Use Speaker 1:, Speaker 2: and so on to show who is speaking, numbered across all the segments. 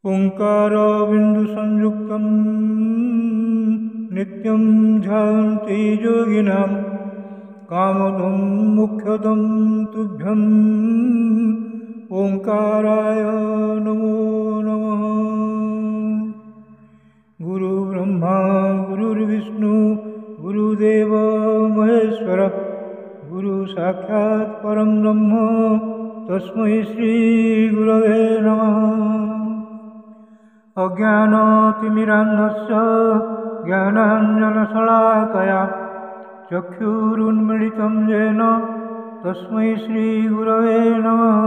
Speaker 1: ओंकारबिन्दुसंयुक्तं नित्यं ध्यायन्ति योगिनां कामदं मोक्षदं तुभ्यं ओंकाराय नमो नमः। गुरुब्रह्मा गुरुर्विष्णु गुरुदेव महेश्वर गुरुसाक्षात् परं ब्रह्म तस्मै श्रीगुरवे नमः। अज्ञानतिमिरान्धस्य ज्ञानाञ्जनशलाकया चक्षुरुन्मीलितं येन तस्मै श्रीगुरवे नमः।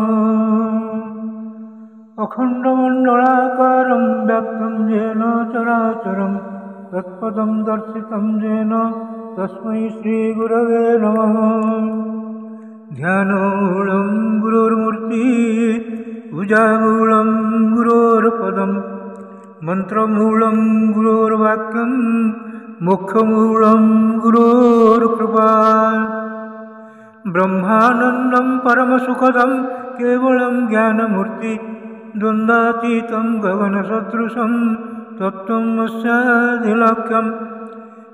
Speaker 1: अखण्डमण्डलाकारं व्याप्तं येन चराचरं तत्पदं दर्शितं येन तस्मै श्रीगुरवे नमः। ध्यानमूलं गुरोर्मूर्ति पूजामूलं गुरोर्पदम् मंत्रमूलं गुरोर्वाक्यं मोक्षमूलं गुरोर्कृपा। ब्रह्मानन्दं परमसुखदं केवलं ज्ञानमूर्ति द्वन्द्वातीतं गगनसदृशं तत्त्वं अस्यादिलक्ष्यम्।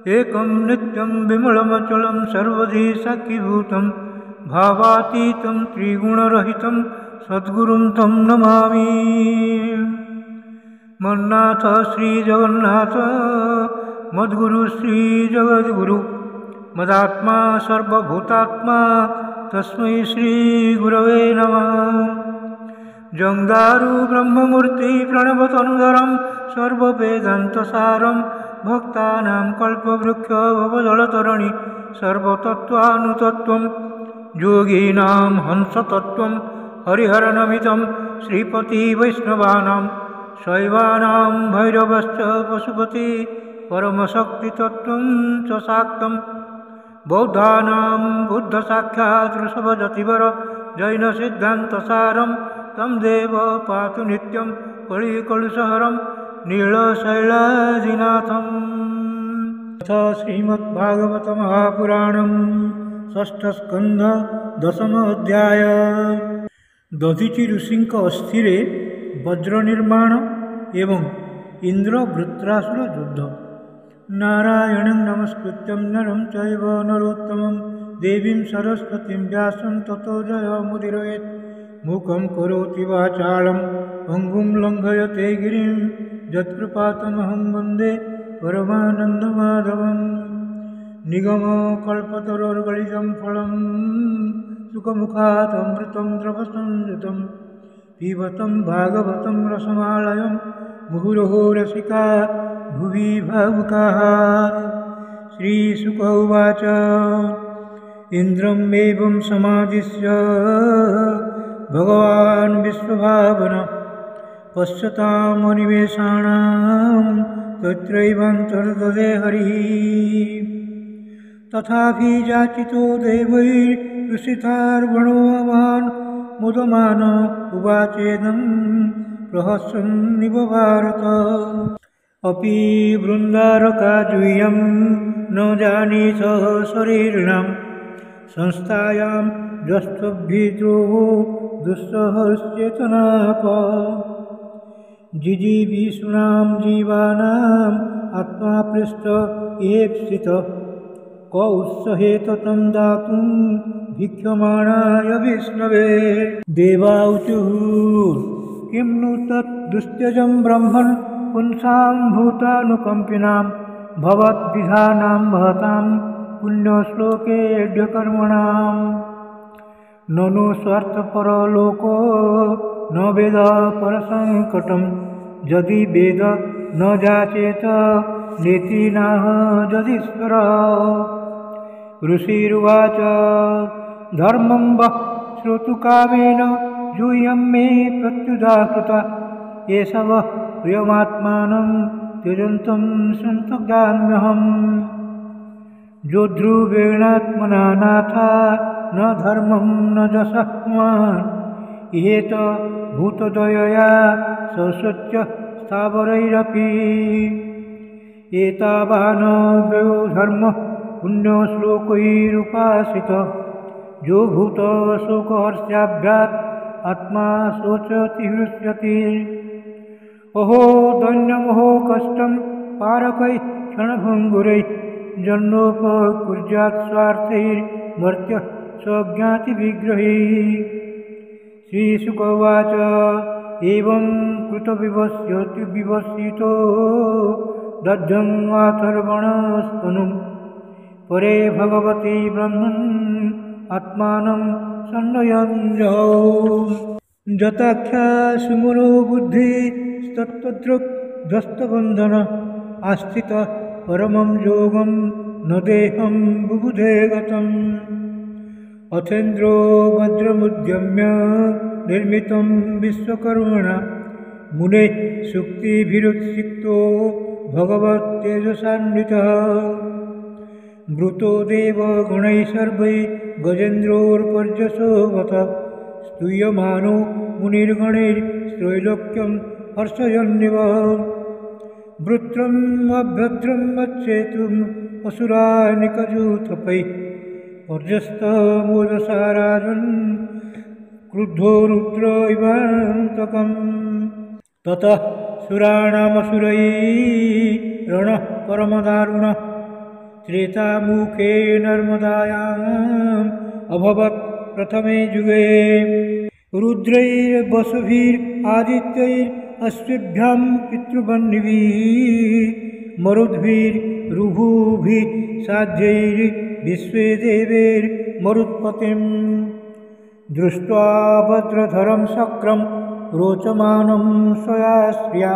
Speaker 1: एकं नित्यं विमलमचलं सर्वधी साक्षीभूतं भावातीतं त्रिगुणरहितं सद्गुरुं तं नमामि। मन्नाथ श्री जगन्नाथ मद्गुरु श्री जगद्गुरु मदात्मा सर्वभूतात्मा तस्मै श्री गुरवे नमः। जंगारु ब्रह्ममूर्ति प्रणवतनुधरं सर्ववेदान्तसारं भक्तानां कल्पवृक्ष भवजलतरणि सर्वतत्त्वानुतत्त्वं योगीनां हंसतत्त्वं हरिहरनमितं श्रीपति वैष्णवानां शैवानां भैरवश्च पशुपति परमशक्तितत्त्वं च शाक्तं। बौद्धानां बुद्धसाक्षात् ऋषभजतिवर जैनसिद्धान्तसारं तं देव पातु नित्यं कलिकलुषहरं नीलशैलाजिनाथम्। श्रीमद्भागवत महापुराणं षष्ठस्कन्ध दशमोऽध्याय। दधीचि ऋषिଙ୍କ अस्थिरे वज्र निर्माण एवं इंद्र वृत्रासुर युद्ध। नारायणं नमस्कृत्यं नरं चैव नरोत्तमं देवीं सरस्वतीं व्यासं ततो जयमुदीरयेत्। मूकं करोति वाचालं पङ्गुं लङ्घयते गिरिं यत्कृपातमहं वन्दे परमानन्दमाधवम्। निगमकल्पतरोर्गलितं फलं सुखमुखादमृतं द्रवसंयुतं पिबतं भागवतं रसमालयं मुहुरहो रसिका भुवि भावुकाः। श्रीशुक उवाच इन्द्रम् एवं समादिश्य भगवान् विश्वभावन पश्यतामनिमेषाणां तत्रैवान्तर्ददे हरिः। तथाभियाचितो देवैरुषितार्वणोऽवान् मुदमान उवाचेदं रहस्यन्निव भारत। अपि वृन्दारकाजुह्यं न जानीत शरीरिणां संस्थायां जस्त्वभिद्रोः दुस्सहश्चेतनाप। जिजीविषूणां जीवानाम् आत्मा पृष्ठ एप्सित क उत्सहेत तं दातुं भिक्षमाणाय विष्णवे। देवाऊचुः किं नु तत् दुस्त्यजं ब्रह्मन् पुंसां भूतानुकम्पिनां भवद्विधानां महतां पुण्यश्लोकेऽढ्यकर्मणां। ननु स्वार्थपरलोको न वेद परसङ्कटं यदि वेद न जाचेत नेति नाह यदीश्वर। ऋषिरुवाच धर्मं वः श्रोतुकामेन यूयं मे प्रत्युदाहृता एष वः प्रियमात्मानं त्यजन्तं सन्तग्धाम्यहम् जो ध्रुवेणात्मना नाथा न धर्मं न जसः पुमान् इहेत भूतदयया ससच्च स्थावरैरपि एतावान् व्ययो धर्मः पुण्यश्लोकैरुपासित जो भूतशोकहर्षाभ्यात् आत्मा शोचति हृष्यति अहो दैन्यमहो कष्टं पारकैः क्षणभङ्गुरैः जन्मोपकुर्यात् स्वार्थैर्मर्त्यः स्वज्ञातिविग्रहैः श्रीशुक उवाच एवं कृतविवस्यति विवसितो दग्धम् अथर्वणस्तनुं परे भगवती ब्रह्मन् आत्मानं सन्नयञ्जौ जताख्या सुमनो बुद्धिस्तत्त्वदृग्ध्वस्तबन्धन आस्थित परमं योगं न देहं बुबुधे गतम् अथेन्द्रो वज्रमुद्यम्य निर्मितं विश्वकर्मणा मुने सुक्तिभिरुत्सिक्तो भगवत्तेजसान्वितः मृतो देवगणैः सर्वैः गजेन्द्रोर्पर्यसो वत स्तूयमानो मुनिर्गणैस्त्रैलोक्यं हर्षयन्निव वृत्रम् अभ्यद्रम् अच्छेतुम् असुरानिकजूथपैः पर्यस्तमोजसा राजन् क्रुद्धो रुद्र इवान्तकम् ततः सुराणामसुरैः रणः परमदारुणः त्रेतामुखे नर्मदायाम् अभवत् प्रथमे युगे रुद्रैर्वसुभिरादित्यैरश्विभ्यां पितृवह्निभिः मरुद्भिर्ऋभुभिः साध्यैर्विश्वे देवैर्मरुत्पतिम् दृष्ट्वा भद्रधरं शक्रं रोचमानं स्वया श्रिया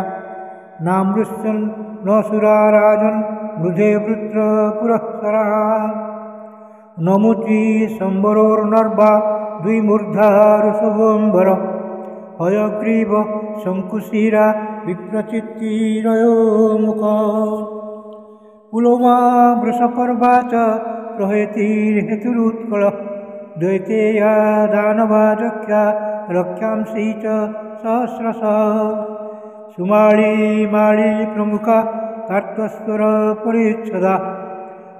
Speaker 1: नामृश्यन् न सुरा राजन् मृधे वृत्रपुरःसरः नमुचि सम्बरोर्नर्वा द्विमूर्धा ऋषभोऽम्बर हयग्रीव शङ्कुशिरा विप्रचित्तिरयो मुख पुलोमा वृषपर्वा च प्रहृतिर्हेतुरुत्कलः द्वैतेया दानवाजख्या रक्ष्यांसि च सहस्रशः सुमाळी माळी प्रमुखा कार्तस्वरपरिच्छदा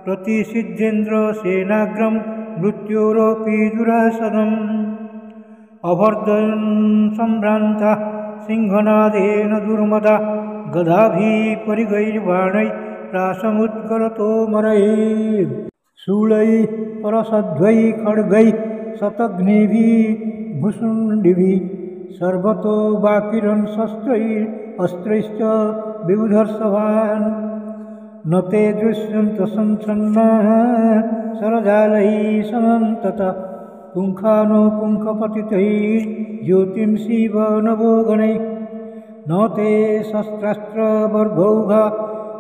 Speaker 1: प्रतिसिद्धेन्द्र सेनाग्रं मृत्योरपि दुरासदम् अभर्दन् सम्भ्रान्ता सिंहनादेन दुर्मदा गदाभिः परिगैर्बाणैः प्रासमुद्गरतो मरैः शूलैः परसध्वैः खड्गैः शतघ्निभिः भुशुण्डिभिः सर्वतो बाकिरन् शस्त्रैः अस्त्रैश्च विबुधर्षभान् न ते दृश्यन्त सञ्छन्नाः सरजालैः समन्तत पुङ्खानो पुङ्खपतितैः ज्योतिंषि नवोगणैः न ते शस्त्रास्त्रवर्गौघा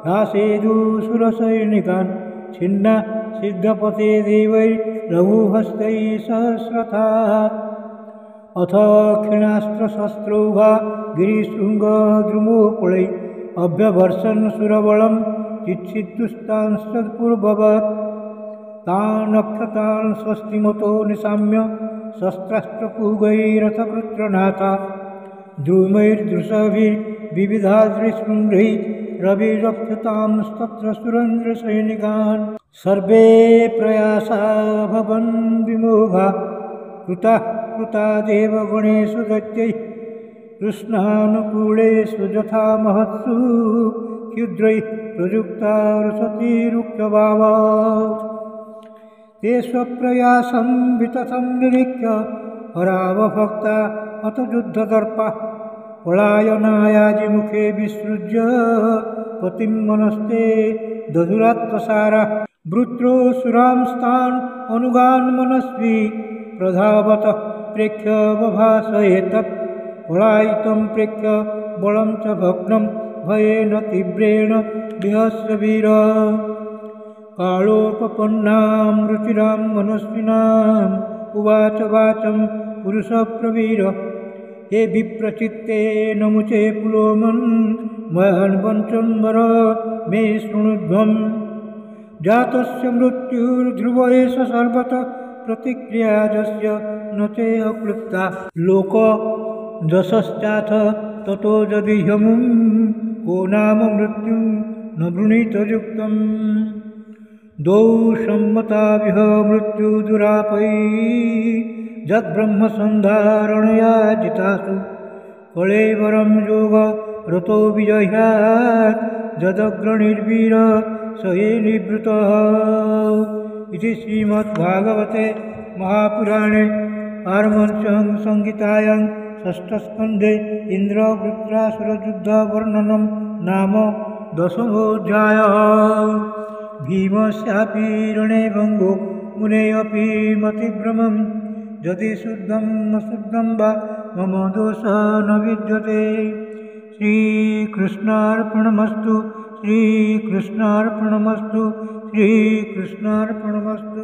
Speaker 1: रासेदुसुरसैनिकान् छिन्ना सिद्धपते देवैर्लघुहस्तैः सहस्रथा अथ क्षीणास्त्रशस्त्रौघा गिरिशृङ्गद्रुमोकुलैः अभ्यभर्षन् सुरबलं चिच्छिद्दुस्तांस्तत्पूर्ववत् तान् अक्षतान् स्वस्तिमतो निशाम्य शस्त्रास्त्रपूगैरथवृत्रनाथा द्रुमैर्दृशभिर्विविधाद्रिशृङ्गैः रविरक्षतांस्तत्र सुरेन्द्रसैनिकान् सर्वे प्रयासा भवन् विमोघा कृता देवगणेषु दैत्यैः कृष्णानुकूलेषु यथा महत्सु क्षुद्रैः प्रयुक्ता रुषतिरुक्तभावा ते स्वप्रयासं वितथं निरीक्ष्य हरावभक्ता अथ युद्धदर्पा पलायनायाजिमुखे विसृज्य पतिं मनस्ते दधुरात्मसारा वृत्रोऽसुरांस्तान् अनुगान् मनस्वी प्रधावतः प्रेक्ष्य बभास एतत् पलायितं प्रेक्ष्य बलं च भग्नं भयेन तीव्रेण विहस्य वीर कालोपपन्नां रुचिरां मनस्विनाम् उवाच वाचं पुरुषप्रवीर हे विप्रचित्ते नमुचे पुलोमन् महन्वंशंबर मे शृणुध्वम् जातस्य मृत्युर्ध्रुव एष सर्वतः प्रतिक्रियाजस्य न ते अक्लुप्ता लोक जशश्चाथ ततो यदि ह्यमुं को नाम मृत्युं न वृणीतयुक्तम् द्वौ सम्मताविह मृत्युदुरापै यद्ब्रह्मसन्धारणया जितासु कळेवरं योग रतो विजह्यात् यदग्रणिर्वीर स ये निवृतः इति श्रीमद्भागवते महापुराणे पारमहंससंहितायां षष्ठस्कन्धे इन्द्रवृत्रासुरयुद्धवर्णनं नाम दशमोऽध्यायः। भीमस्यापि रणे भङ्गो मुनेऽपि मतिभ्रमं यदि शुद्धं न शुद्धं वा मम दोषः न विद्यते। श्रीकृष्णार्पणमस्तु श्रीकृष्णार्पणमस्तु श्रीकृष्णार्पणमस्तु।